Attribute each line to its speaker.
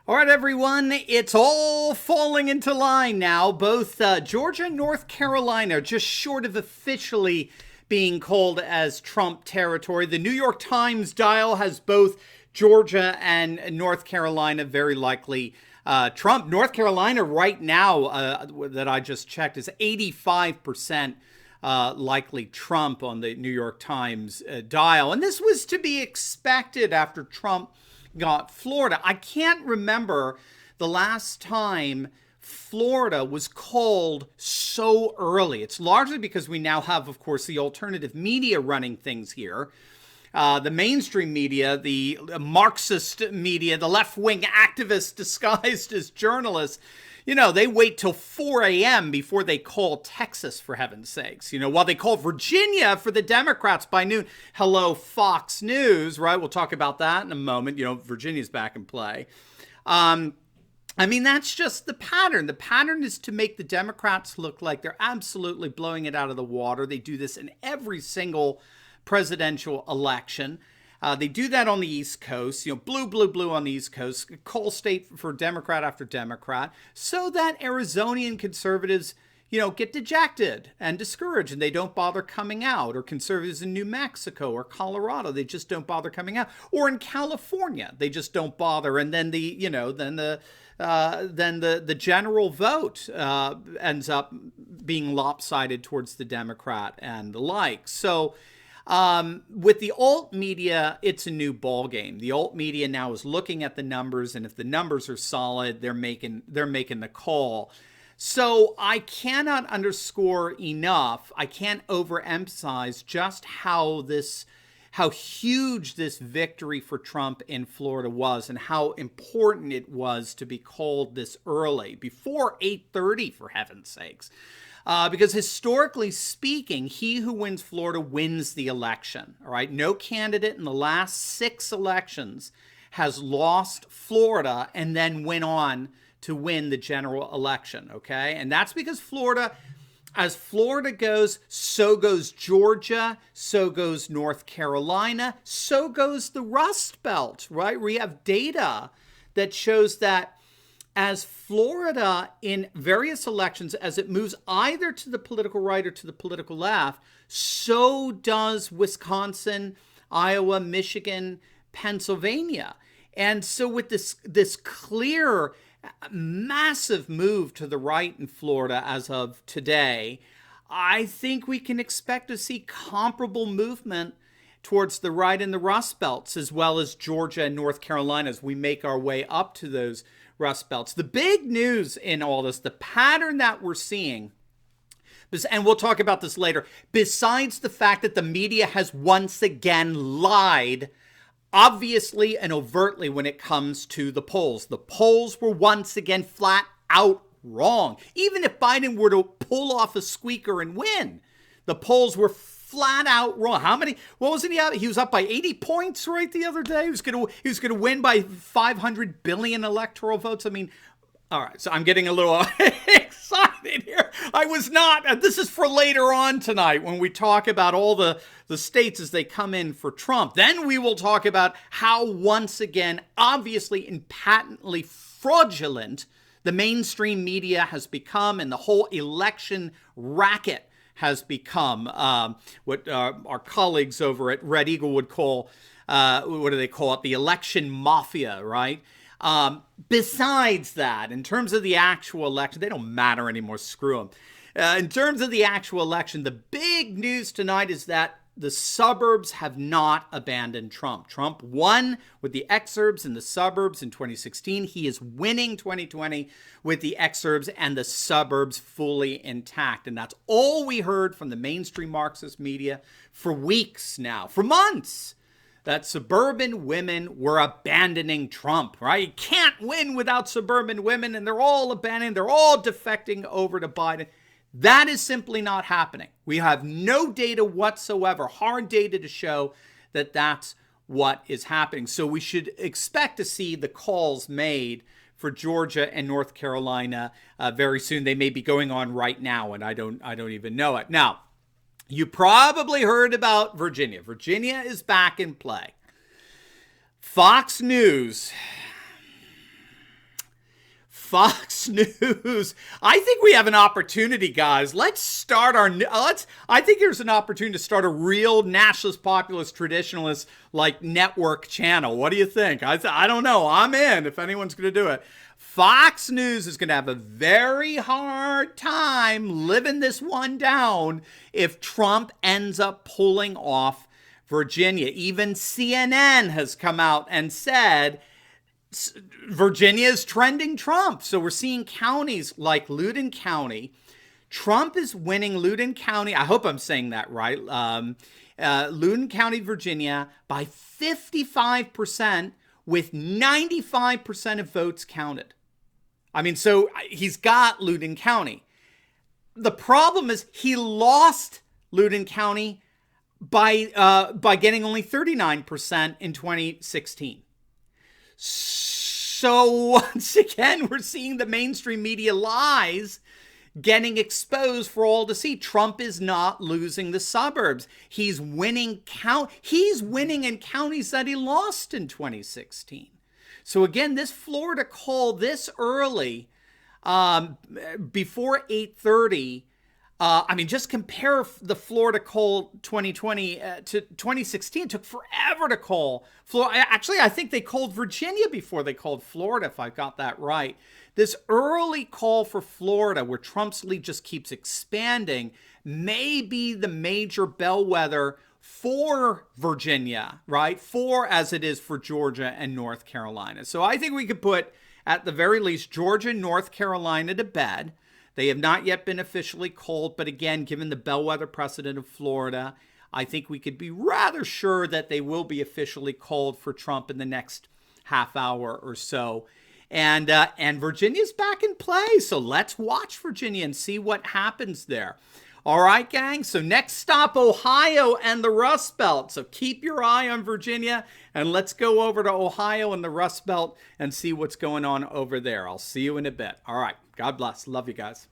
Speaker 1: All right, everyone, it's all falling into line now. Both Georgia and North Carolina are just short of officially being called as Trump territory. The New York Times dial has both Georgia and North Carolina very likely Trump. North Carolina right now, that I just checked, is 85% likely Trump on the New York Times dial. And this was to be expected after Trump got Florida. I can't remember the last time Florida was called so early. It's largely because we now have, of course, the alternative media running things here. The mainstream media, the Marxist media, the left-wing activists disguised as journalists, they wait till 4 a.m. before they call Texas, for heaven's sakes. While they call Virginia for the Democrats by noon. Hello, Fox News, right? We'll talk about that in a moment. Virginia's back in play. That's just the pattern. The pattern is to make the Democrats look like they're absolutely blowing it out of the water. They do this in every single presidential election. They do that on the East Coast, blue, blue, blue on the East Coast, coal state for Democrat after Democrat, so that Arizonian conservatives, get dejected and discouraged and they don't bother coming out. Or conservatives in New Mexico or Colorado, they just don't bother coming out. Or in California, they just don't bother. And then the general vote ends up being lopsided towards the Democrat and the like. So with the alt media, it's a new ball game. The alt media now is looking at the numbers, and if the numbers are solid, they're making the call. So I cannot underscore enough. I can't overemphasize just how huge this victory for Trump in Florida was, and how important it was to be called this early, before 8:30, for heaven's sakes. Because historically speaking, he who wins Florida wins the election. All right. No candidate in the last 6 elections has lost Florida and then went on to win the general election. Okay. And that's because as Florida goes, so goes Georgia, so goes North Carolina, so goes the Rust Belt, right? We have data that shows that as Florida in various elections, as it moves either to the political right or to the political left, so does Wisconsin, Iowa, Michigan, Pennsylvania. And so with this clear, massive move to the right in Florida as of today, I think we can expect to see comparable movement towards the right in the Rust Belts, as well as Georgia and North Carolina, as we make our way up to those Rust Belts. The big news in all this, the pattern that we're seeing, and we'll talk about this later, besides the fact that the media has once again lied, obviously and overtly, when it comes to the polls. The polls were once again flat out wrong. Even if Biden were to pull off a squeaker and win, the polls were flat out wrong. What wasn't he up? He was up by 80 points, right, the other day. He was going to win by 500 billion electoral votes. All right, so I'm getting a little excited here. I was not. This is for later on tonight when we talk about all the states as they come in for Trump. Then we will talk about how, once again, obviously and patently fraudulent, the mainstream media has become, and the whole election racket has become what our colleagues over at Red Eagle would call, what do they call it? The election mafia, right? Besides that, in terms of the actual election, they don't matter anymore. Screw them. In terms of the actual election, the big news tonight is that the suburbs have not abandoned Trump. Trump won with the exurbs in the suburbs in 2016. He is winning 2020 with the exurbs and the suburbs fully intact. And that's all we heard from the mainstream Marxist media for weeks now, for months, that suburban women were abandoning Trump, right? You can't win without suburban women, and they're all abandoning, they're all defecting over to Biden. That is simply not happening. We have no data whatsoever, hard data to show that that's what is happening. So we should expect to see the calls made for Georgia and North Carolina very soon. They may be going on right now, and I don't even know it. Now, you probably heard about Virginia. Virginia is back in play. Fox News Fox News. I think we have an opportunity, guys. Let's start I think there's an opportunity to start a real nationalist, populist, traditionalist like network channel. What do you think? I don't know. I'm in if anyone's going to do it. Fox News is going to have a very hard time living this one down if Trump ends up pulling off Virginia. Even CNN has come out and said Virginia is trending Trump. So we're seeing counties like Loudoun County. Trump is winning Loudoun County. I hope I'm saying that right. Loudoun County, Virginia, by 55% with 95% of votes counted. I mean, so he's got Loudoun County. The problem is he lost Loudoun County by getting only 39% in 2016. So once again, we're seeing the mainstream media lies getting exposed for all to see. Trump is not losing the suburbs. He's winning in counties that he lost in 2016. So again, this Florida call this early, before 8:30. Just compare the Florida call 2020 to 2016. It took forever to call Florida. Actually, I think they called Virginia before they called Florida, if I got that right. This early call for Florida, where Trump's lead just keeps expanding, may be the major bellwether for Virginia, right? As it is for Georgia and North Carolina. So I think we could put, at the very least, Georgia and North Carolina to bed. They have not yet been officially called, but again, given the bellwether precedent of Florida, I think we could be rather sure that they will be officially called for Trump in the next half hour or so. And Virginia's back in play, so let's watch Virginia and see what happens there. All right, gang, so next stop, Ohio and the Rust Belt. So keep your eye on Virginia, and let's go over to Ohio and the Rust Belt and see what's going on over there. I'll see you in a bit. All right, God bless. Love you guys.